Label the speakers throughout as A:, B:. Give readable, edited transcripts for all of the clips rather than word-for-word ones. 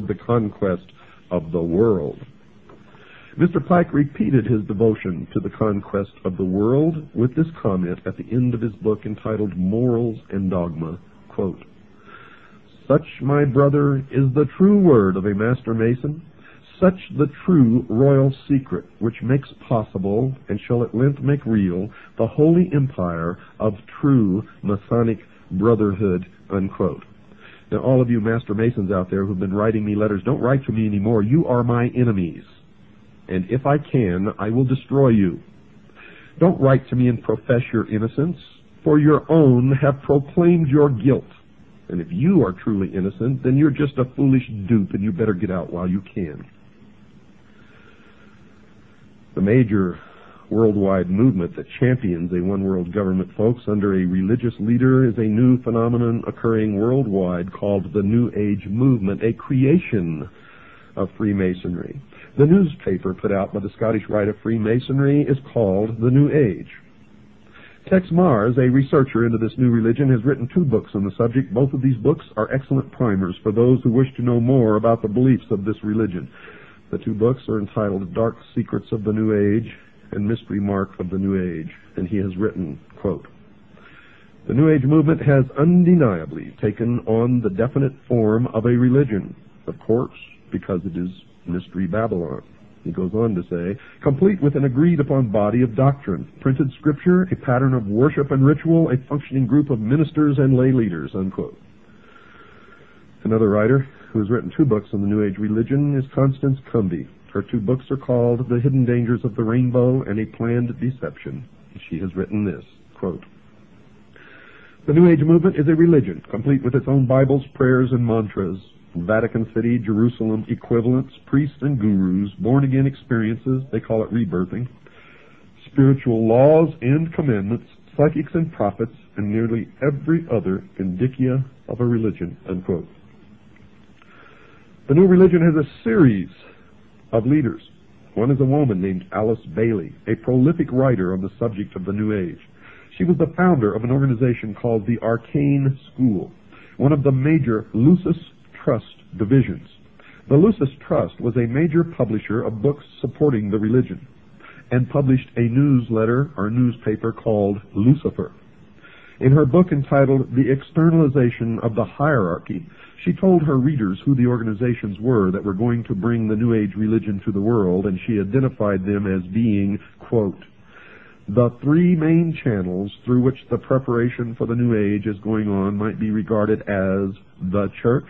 A: the conquest of the world. Mr. Pike repeated his devotion to the conquest of the world with this comment at the end of his book entitled Morals and Dogma, quote, "Such, my brother, is the true word of a master mason, such the true royal secret which makes possible, and shall at length make real, the holy empire of true Masonic brotherhood," unquote. Now, all of you master masons out there who've been writing me letters, don't write to me anymore. You are my enemies. And if I can, I will destroy you. Don't write to me and profess your innocence, for your own have proclaimed your guilt. And if you are truly innocent, then you're just a foolish dupe, and you better get out while you can. The major worldwide movement that champions a one-world government, folks, under a religious leader is a new phenomenon occurring worldwide called the New Age movement, a creation of Freemasonry. The newspaper put out by the Scottish Rite of Freemasonry is called The New Age. Tex Mars, a researcher into this new religion, has written 2 books on the subject. Both of these books are excellent primers for those who wish to know more about the beliefs of this religion. The 2 books are entitled Dark Secrets of the New Age and Mystery Mark of the New Age, and he has written, quote, "The New Age movement has undeniably taken on the definite form of a religion, of course, because it is Mystery Babylon." He goes on to say, "Complete with an agreed-upon body of doctrine, printed scripture, a pattern of worship and ritual, a functioning group of ministers and lay leaders," unquote. Another writer who has written 2 books on the New Age religion is Constance Cumby. Her 2 books are called The Hidden Dangers of the Rainbow and A Planned Deception. She has written this, quote, "The New Age movement is a religion, complete with its own Bibles, prayers, and mantras, Vatican City, Jerusalem equivalents, priests and gurus, born-again experiences, they call it rebirthing, spiritual laws and commandments, psychics and prophets, and nearly every other indicia of a religion," unquote. The new religion has a series of leaders. One is a woman named Alice Bailey, a prolific writer on the subject of the New Age. She was the founder of an organization called the Arcane School, one of the major Lucis Trust divisions. The Lucis Trust was a major publisher of books supporting the religion and published a newsletter or newspaper called Lucifer. In her book entitled The Externalization of the Hierarchy, she told her readers who the organizations were that were going to bring the New Age religion to the world, and she identified them as being, quote, "The 3 main channels through which the preparation for the New Age is going on might be regarded as the Church,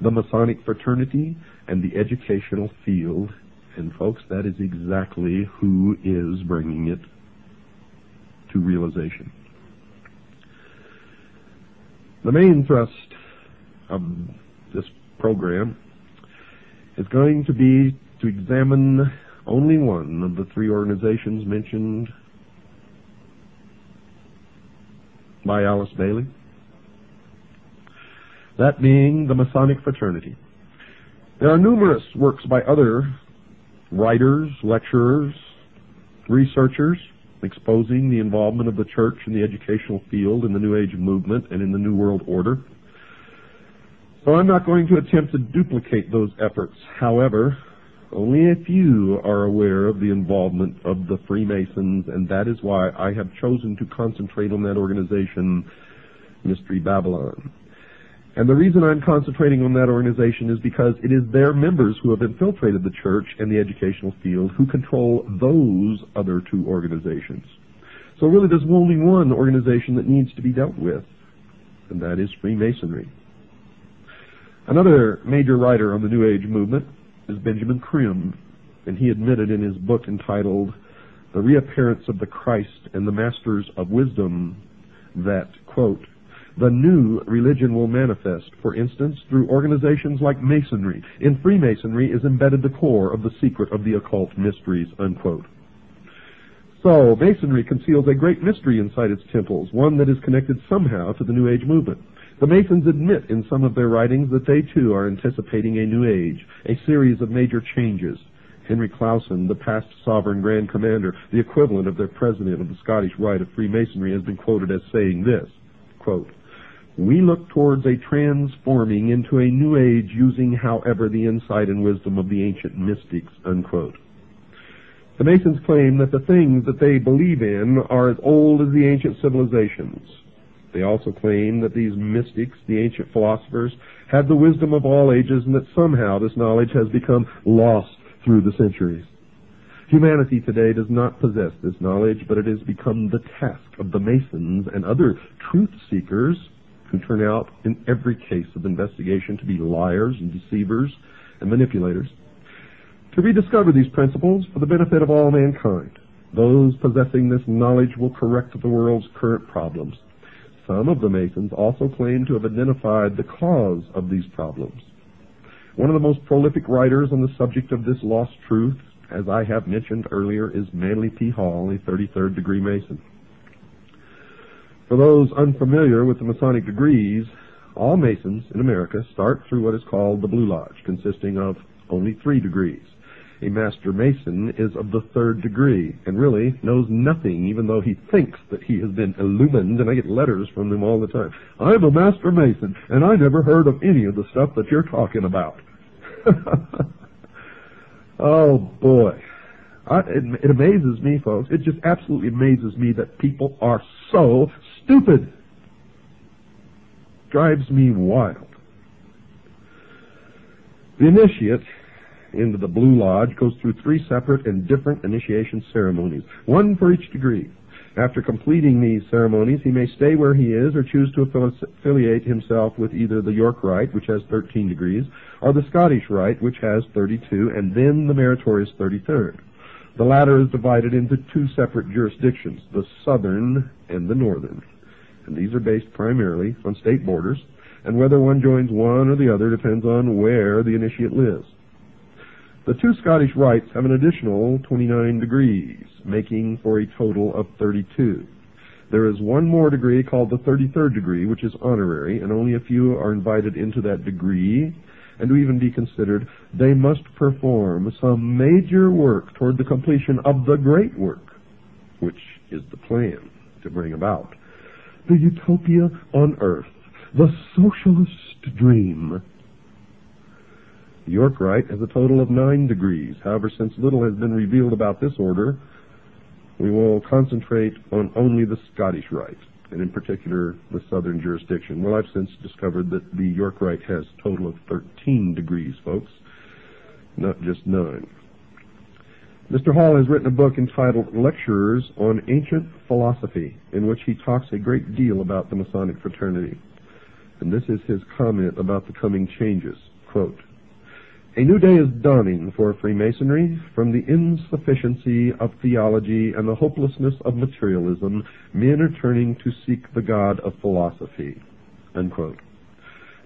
A: the Masonic fraternity, and the educational field." And folks, that is exactly who is bringing it to realization. The main thrust of this program is going to be to examine only one of the 3 organizations mentioned by Alice Bailey, that being the Masonic fraternity. There are numerous works by other writers, lecturers, researchers exposing the involvement of the church in the educational field in the New Age movement and in the New World Order. So I'm not going to attempt to duplicate those efforts. However, only a few are aware of the involvement of the Freemasons, and that is why I have chosen to concentrate on that organization, Mystery Babylon. And the reason I'm concentrating on that organization is because it is their members who have infiltrated the church and the educational field who control those other 2 organizations. So really there's only one organization that needs to be dealt with, and that is Freemasonry. Another major writer on the New Age movement is Benjamin Creme, and he admitted in his book entitled The Reappearance of the Christ and the Masters of Wisdom that, quote, "The new religion will manifest, for instance, through organizations like Masonry. In Freemasonry is embedded the core of the secret of the occult mysteries," unquote. So, Masonry conceals a great mystery inside its temples, one that is connected somehow to the New Age movement. The Masons admit in some of their writings that they too are anticipating a New Age, a series of major changes. Henry Clausen, the past sovereign Grand Commander, the equivalent of their president of the Scottish Rite of Freemasonry, has been quoted as saying this, quote, We look towards a transforming into a new age using, however, the insight and wisdom of the ancient mystics, unquote. The Masons claim that the things that they believe in are as old as the ancient civilizations. They also claim that these mystics, the ancient philosophers, have the wisdom of all ages and that somehow this knowledge has become lost through the centuries. Humanity today does not possess this knowledge, but it has become the task of the Masons and other truth seekers, who turn out in every case of investigation to be liars and deceivers and manipulators, to rediscover these principles for the benefit of all mankind. Those possessing this knowledge will correct the world's current problems. Some of the Masons also claim to have identified the cause of these problems. One of the most prolific writers on the subject of this lost truth, as I have mentioned earlier, is Manly P. Hall, a 33rd degree Mason. For those unfamiliar with the Masonic degrees, all Masons in America start through what is called the Blue Lodge, consisting of only 3 degrees. A Master Mason is of the 3rd degree and really knows nothing, even though he thinks that he has been illumined, and I get letters from them all the time. I'm a Master Mason, and I never heard of any of the stuff that you're talking about. Oh, boy. It amazes me, folks. It just absolutely amazes me that people are so stupid. Drives me wild. The initiate into the Blue Lodge goes through 3 separate and different initiation ceremonies, one for each degree. After completing these ceremonies, he may stay where he is or choose to affiliate himself with either the York Rite, which has 13 degrees, or the Scottish Rite, which has 32, and then the meritorious 33rd. The latter is divided into 2 separate jurisdictions, the southern and the northern. And these are based primarily on state borders, and whether one joins one or the other depends on where the initiate lives. The 2 Scottish rites have an additional 29 degrees, making for a total of 32. There is one more degree called the 33rd degree, which is honorary, and only a few are invited into that degree. And to even be considered, they must perform some major work toward the completion of the great work, which is the plan to bring about the utopia on earth, the socialist dream. The York Rite has a total of 9 degrees. However, since little has been revealed about this order, we will concentrate on only the Scottish Rite, and in particular the southern jurisdiction. Well, I've since discovered that the York Rite has a total of 13 degrees, folks, not just 9. Mr. Hall has written a book entitled Lectures on Ancient Philosophy, in which he talks a great deal about the Masonic fraternity. And this is his comment about the coming changes. Quote, "A new day is dawning for Freemasonry. From the insufficiency of theology and the hopelessness of materialism, men are turning to seek the God of philosophy." Unquote.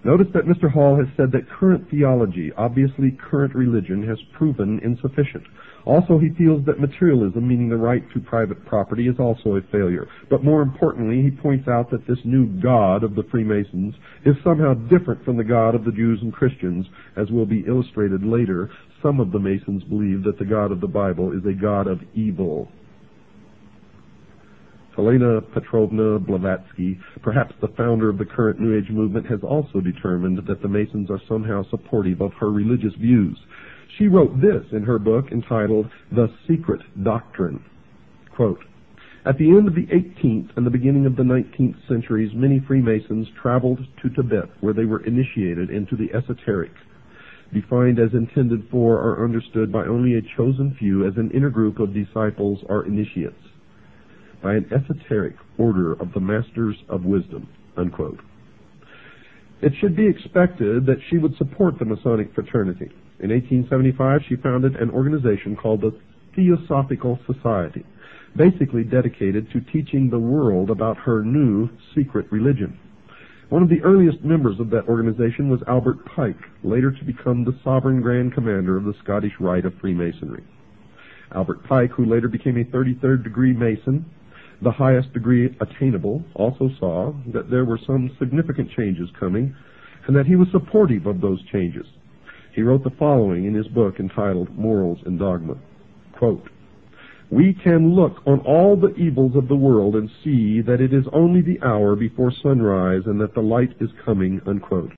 A: Notice that Mr. Hall has said that current theology, obviously current religion, has proven insufficient. Also, he feels that materialism, meaning the right to private property, is also a failure. But more importantly, he points out that this new God of the Freemasons is somehow different from the God of the Jews and Christians, as will be illustrated later. Some of the Masons believe that the God of the Bible is a God of evil. Helena Petrovna Blavatsky, perhaps the founder of the current New Age movement, has also determined that the Masons are somehow supportive of her religious views. She wrote this in her book entitled The Secret Doctrine. Quote, "At the end of the 18th and the beginning of the 19th centuries, many Freemasons traveled to Tibet, where they were initiated into the esoteric, defined as intended for or understood by only a chosen few as an inner group of disciples or initiates, by an esoteric order of the Masters of Wisdom." Unquote. It should be expected that she would support the Masonic fraternity. In 1875, she founded an organization called the Theosophical Society, basically dedicated to teaching the world about her new secret religion. One of the earliest members of that organization was Albert Pike, later to become the Sovereign Grand Commander of the Scottish Rite of Freemasonry. Albert Pike, who later became a 33rd degree Mason, the highest degree attainable, also saw that there were some significant changes coming and that he was supportive of those changes. He wrote the following in his book entitled Morals and Dogma. Quote, We can look on all the evils of the world and see that it is only the hour before sunrise and that the light is coming, unquote.